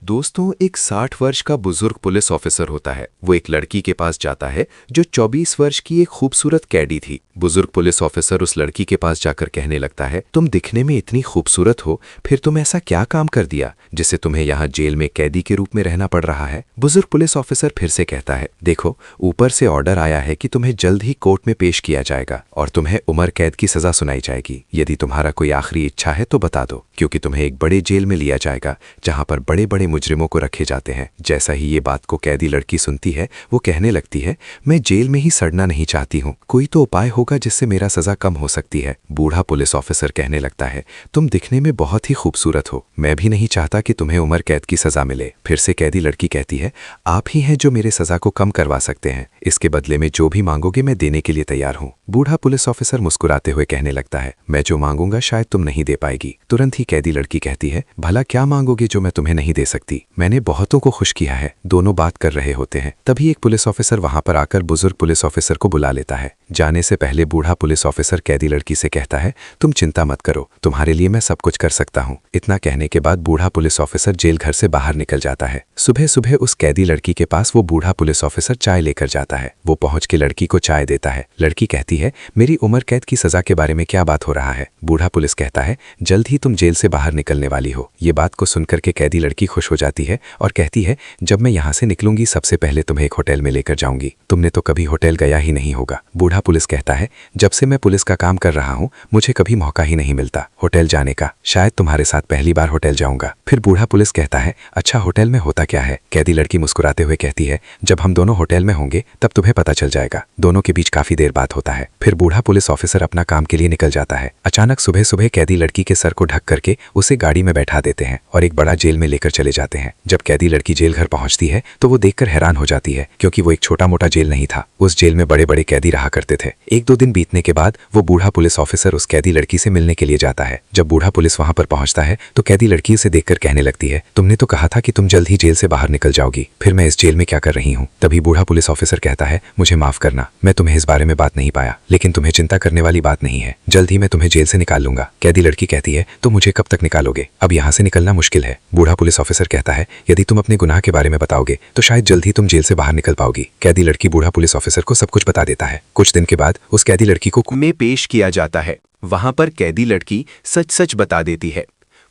दोस्तों, एक 60 वर्ष का बुजुर्ग पुलिस ऑफिसर होता है। वो एक लड़की के पास जाता है जो 24 वर्ष की एक खूबसूरत कैदी थी। बुजुर्ग पुलिस ऑफिसर उस लड़की के पास जाकर कहने लगता है, तुम दिखने में इतनी खूबसूरत हो, फिर तुम ऐसा क्या काम कर दिया जिससे तुम्हें यहाँ जेल में कैदी के रूप में रहना पड़ रहा है। बुजुर्ग पुलिस ऑफिसर फिर से कहता है, देखो, ऊपर से ऑर्डर आया है कि तुम्हें जल्द ही कोर्ट में पेश किया जाएगा और तुम्हें उम्र कैद की सजा सुनाई जाएगी। यदि तुम्हारा कोई आखिरी इच्छा है तो बता दो, क्योंकि तुम्हें एक बड़े जेल में लिया जाएगा जहां पर बड़े बड़े मुजरिमों को रखे जाते हैं। जैसा ही ये बात को कैदी लड़की सुनती है, वो कहने लगती है, मैं जेल में ही सड़ना नहीं चाहती हूँ, कोई तो उपाय होगा जिससे मेरा सजा कम हो सकती है। बूढ़ा पुलिस ऑफिसर कहने लगता है, तुम दिखने में बहुत ही खूबसूरत हो, मैं भी नहीं चाहता कि तुम्हें उम्र कैद की सजा मिले। फिर से कैदी लड़की कहती है, आप ही हैं जो मेरे सजा को कम करवा सकते हैं, इसके बदले में जो भी मांगोगे मैं देने के लिए तैयार हूँ। बूढ़ा पुलिस ऑफिसर मुस्कुराते हुए कहने लगता है, मैं जो मांगूंगा शायद तुम नहीं दे पाएगी। तुरंत ही कैदी लड़की कहती है, भला क्या मांगोगे जो मैं तुम्हें नहीं दे सकती? मैंने बहुतों को खुश किया है। दोनों बात कर रहे होते हैं, तभी एक पुलिस ऑफिसर वहां पर आकर बुजुर्ग पुलिस ऑफिसर को बुला लेता है। जाने से पहले बूढ़ा पुलिस ऑफिसर कैदी लड़की से कहता है, तुम चिंता मत करो, तुम्हारे लिए मैं सब कुछ कर सकता हूँ। इतना कहने के बाद बूढ़ा पुलिस ऑफिसर जेल घर से बाहर निकल जाता है। सुबह सुबह उस कैदी लड़की के पास वो बूढ़ा पुलिस ऑफिसर चाय लेकर जाता है। वो पहुंच के लड़की को चाय देता है। लड़की कहती है, मेरी उम्र कैद की सजा के बारे में क्या बात हो रहा है? बूढ़ा पुलिस कहता है, जल्द ही तुम जेल से बाहर निकलने वाली हो। ये बात को सुनकर के कैदी लड़की खुश हो जाती है और कहती है, जब मैं यहाँ से निकलूंगी सबसे पहले तुम्हें एक होटल में लेकर जाऊंगी। तुमने तो कभी होटल गया ही नहीं होगा। बूढ़ा पुलिस कहता है, जब से मैं पुलिस का काम कर रहा हूँ मुझे कभी मौका ही नहीं मिलता होटल जाने का, शायद तुम्हारे साथ पहली बार होटल जाऊंगा। फिर बूढ़ा पुलिस कहता है, अच्छा होटल में होता क्या है? कैदी लड़की मुस्कुराते हुए कहती है, जब हम दोनों होटल में होंगे तब तुम्हें पता चल जाएगा। दोनों के बीच काफी देर बात होता है। फिर बूढ़ा पुलिस ऑफिसर अपना काम के लिए निकल जाता है। अचानक सुबह सुबह कैदी लड़की के सर को ढक करके उसे गाड़ी में बैठा देते हैं और एक बड़ा जेल में लेकर चले जाते हैं। जब कैदी लड़की जेल घर पहुंचती है तो वो देखकर हैरान हो जाती है, क्योंकि वो एक छोटा मोटा जेल नहीं था। उस जेल में बड़े बड़े कैदी रहा करते थे। एक दो दिन बीतने के बाद वो बूढ़ा पुलिस ऑफिसर उस कैदी लड़की से मिलने के लिए जाता है। जब बूढ़ा पुलिस वहां पर पहुंचता है तो कैदी लड़की उसे देखकर कहने लगती है, तुमने तो कहा था कि तुम जल्द ही जेल से बाहर निकल जाओगी, फिर मैं इस जेल में क्या कर रही हूँ? तभी बूढ़ा पुलिस ऑफिसर कहता है, मुझे माफ करना, मैं तुम्हें इस बारे में बात नहीं पाया, लेकिन तुम्हें चिंता करने वाली बात नहीं है, जल्द ही मैं तुम्हें जेल से निकाल लूंगा। कैदी लड़की कहती है, तो मुझे कब तक निकालोगे? अब यहाँ से निकलना मुश्किल है। बूढ़ा पुलिस ऑफिसर कहता है, यदि तुम अपने गुनाह के बारे में बताओगे तो शायद जल्द ही तुम जेल से बाहर निकल पाओगी। कैदी लड़की बूढ़ा पुलिस ऑफिसर को सब कुछ बता देता है। कुछ दिन के बाद उस कैदी लड़की को में पेश किया जाता है। वहां पर कैदी लड़की सच सच बता देती है।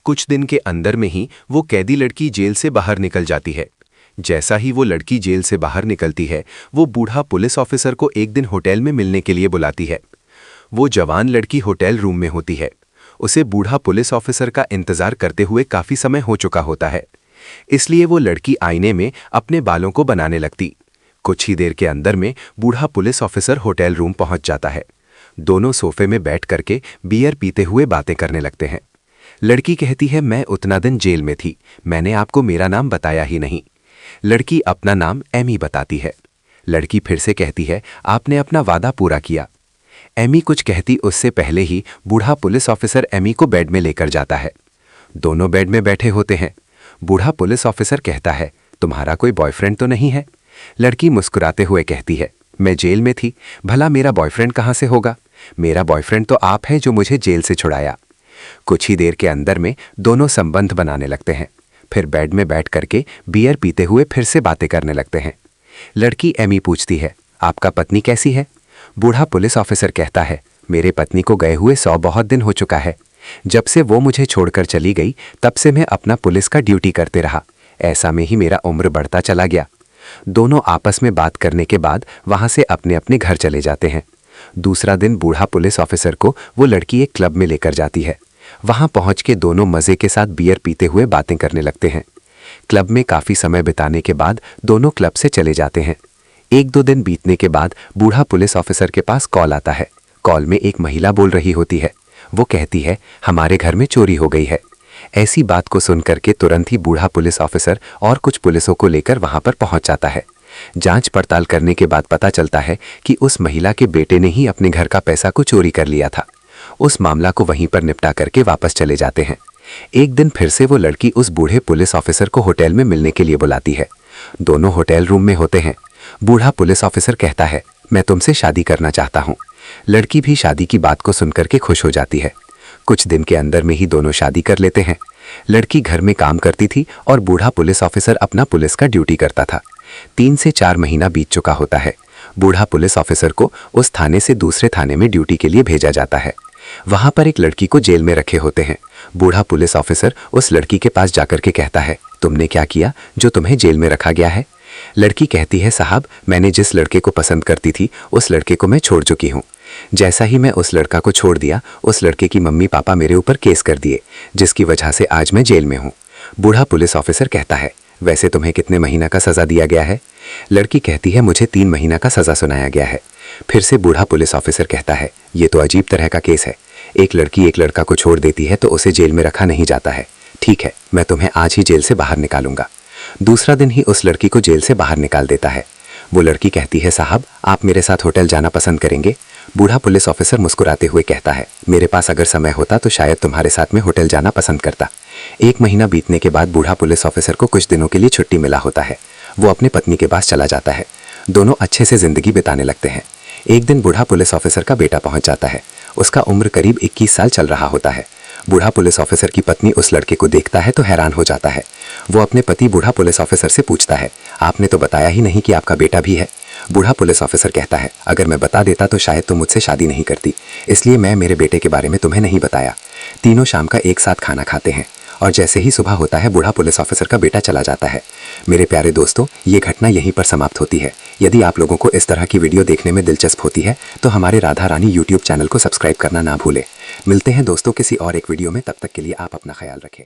कुछ दिन के अंदर में ही वो कैदी लड़की जेल से बाहर निकल जाती है। जैसा ही वो लड़की जेल से बाहर निकलती है, वो बूढ़ा पुलिस ऑफिसर को एक दिन होटल में मिलने के लिए बुलाती है। वो जवान लड़की होटल रूम में होती है। उसे बूढ़ा पुलिस ऑफिसर का इंतजार करते हुए काफी समय हो चुका होता है, इसलिए वो लड़की आईने में अपने बालों को बनाने लगती। कुछ ही देर के अंदर में बूढ़ा पुलिस ऑफिसर होटल रूम पहुंच जाता है। दोनों सोफे में बैठ करके बियर पीते हुए बातें करने लगते हैं। लड़की कहती है, मैं उतना दिन जेल में थी, मैंने आपको मेरा नाम बताया ही नहीं। लड़की अपना नाम एमी बताती है। लड़की फिर से कहती है, आपने अपना वादा पूरा किया। एमी कुछ कहती उससे पहले ही बूढ़ा पुलिस ऑफिसर एमी को बेड में लेकर जाता है। दोनों बेड में बैठे होते हैं। बूढ़ा पुलिस ऑफिसर कहता है, तुम्हारा कोई बॉयफ्रेंड तो नहीं है? लड़की मुस्कुराते हुए कहती है, मैं जेल में थी, भला मेरा बॉयफ्रेंड कहाँ से होगा? मेरा बॉयफ्रेंड तो आप हैं जो मुझे जेल से छुड़ाया। कुछ ही देर के अंदर में दोनों संबंध बनाने लगते हैं। फिर बेड में बैठ करके बियर पीते हुए फिर से बातें करने लगते हैं। लड़की एमी पूछती है, आपका पत्नी कैसी है? बूढ़ा पुलिस ऑफिसर कहता है, मेरे पत्नी को गए हुए 100 बहुत दिन हो चुका है। जब से वो मुझे छोड़कर चली गई तब से मैं अपना पुलिस का ड्यूटी करते रहा। ऐसा में ही मेरा उम्र बढ़ता चला गया। दोनों आपस में बात करने के बाद वहां से अपने अपने घर चले जाते हैं। दूसरा दिन बूढ़ा पुलिस ऑफिसर को वो लड़की एक क्लब में लेकर जाती है। वहां पहुंच के दोनों मजे के साथ बियर पीते हुए बातें करने लगते हैं। क्लब में काफी समय बिताने के बाद दोनों क्लब से चले जाते हैं। एक दो दिन बीतने के बाद बूढ़ा पुलिस ऑफिसर के पास कॉल आता है। कॉल में एक महिला बोल रही होती है। वो कहती है, हमारे घर में चोरी हो गई है। ऐसी बात को सुनकर के तुरंत ही बूढ़ा पुलिस ऑफिसर और कुछ पुलिसों को लेकर वहां पर पहुंच जाता है। जांच पड़ताल करने के बाद पता चलता है कि उस महिला के बेटे ने ही अपने घर का पैसा को चोरी कर लिया था। उस मामला को वहीं पर निपटा करके वापस चले जाते हैं। एक दिन फिर से वो लड़की उस बूढ़े पुलिस ऑफिसर को होटल में मिलने के लिए बुलाती है। दोनों होटल रूम में होते हैं। बूढ़ा पुलिस ऑफिसर कहता है, मैं तुमसे शादी करना चाहता हूँ। लड़की भी शादी की बात को सुनकर के खुश हो जाती है। कुछ दिन के अंदर में ही दोनों शादी कर लेते हैं। लड़की घर में काम करती थी और बूढ़ा पुलिस ऑफिसर अपना पुलिस का ड्यूटी करता था। 3 से 4 महीना बीत चुका होता है। बूढ़ा पुलिस ऑफिसर को उस थाने से दूसरे थाने में ड्यूटी के लिए भेजा जाता है। वहां पर एक लड़की को जेल में रखे होते हैं। बूढ़ा पुलिस ऑफिसर उस लड़की के पास जाकर के कहता है, तुमने क्या किया जो तुम्हें जेल में रखा गया है? लड़की कहती है, साहब मैंने जिस लड़के को पसंद करती थी उस लड़के को मैं छोड़ चुकी हूँ। जैसा ही मैं उस लड़का को छोड़ दिया, उस लड़के की मम्मी पापा मेरे ऊपर केस कर दिए, जिसकी वजह से आज मैं जेल में हूँ। बूढ़ा पुलिस ऑफिसर कहता है, वैसे तुम्हें कितने महीना का सज़ा दिया गया है? लड़की कहती है, मुझे 3 महीना का सज़ा सुनाया गया है। फिर से बूढ़ा पुलिस ऑफिसर कहता है, ये तो अजीब तरह का केस है। एक लड़की एक लड़का को छोड़ देती है तो उसे जेल में रखा नहीं जाता है। ठीक है, मैं तुम्हें आज ही जेल से बाहर निकालूंगा। दूसरा दिन ही उस लड़की को जेल से बाहर निकाल देता है। वो लड़की कहती है, साहब आप मेरे साथ होटल जाना पसंद करेंगे? बूढ़ा पुलिस ऑफिसर मुस्कुराते हुए कहता है, मेरे पास अगर समय होता तो शायद तुम्हारे साथ में होटल जाना पसंद करता। 1 महीना बीतने के बाद बूढ़ा पुलिस ऑफिसर को कुछ दिनों के लिए छुट्टी मिला होता है। वो अपने पत्नी के पास चला जाता है। दोनों अच्छे से जिंदगी बिताने लगते हैं। एक दिन बूढ़ा पुलिस ऑफिसर का बेटा पहुंच जाता है। उसका उम्र करीब 21 साल चल रहा होता है। बूढ़ा पुलिस ऑफिसर की पत्नी उस लड़के को देखता है तो हैरान हो जाता है। वो अपने पति बूढ़ा पुलिस ऑफिसर से पूछता है, आपने तो बताया ही नहीं कि आपका बेटा भी है। बूढ़ा पुलिस ऑफिसर कहता है, अगर मैं बता देता तो शायद तुम मुझसे शादी नहीं करती, इसलिए मैं मेरे बेटे के बारे में तुम्हें नहीं बताया। तीनों शाम का एक साथ खाना खाते हैं और जैसे ही सुबह होता है बूढ़ा पुलिस ऑफिसर का बेटा चला जाता है। मेरे प्यारे दोस्तों, ये घटना यहीं पर समाप्त होती है। यदि आप लोगों को इस तरह की वीडियो देखने में दिलचस्प होती है तो हमारे राधा रानी यूट्यूब चैनल को सब्सक्राइब करना ना भूलें। मिलते हैं दोस्तों किसी और एक वीडियो में, तब तक के लिए आप अपना ख्याल रखें।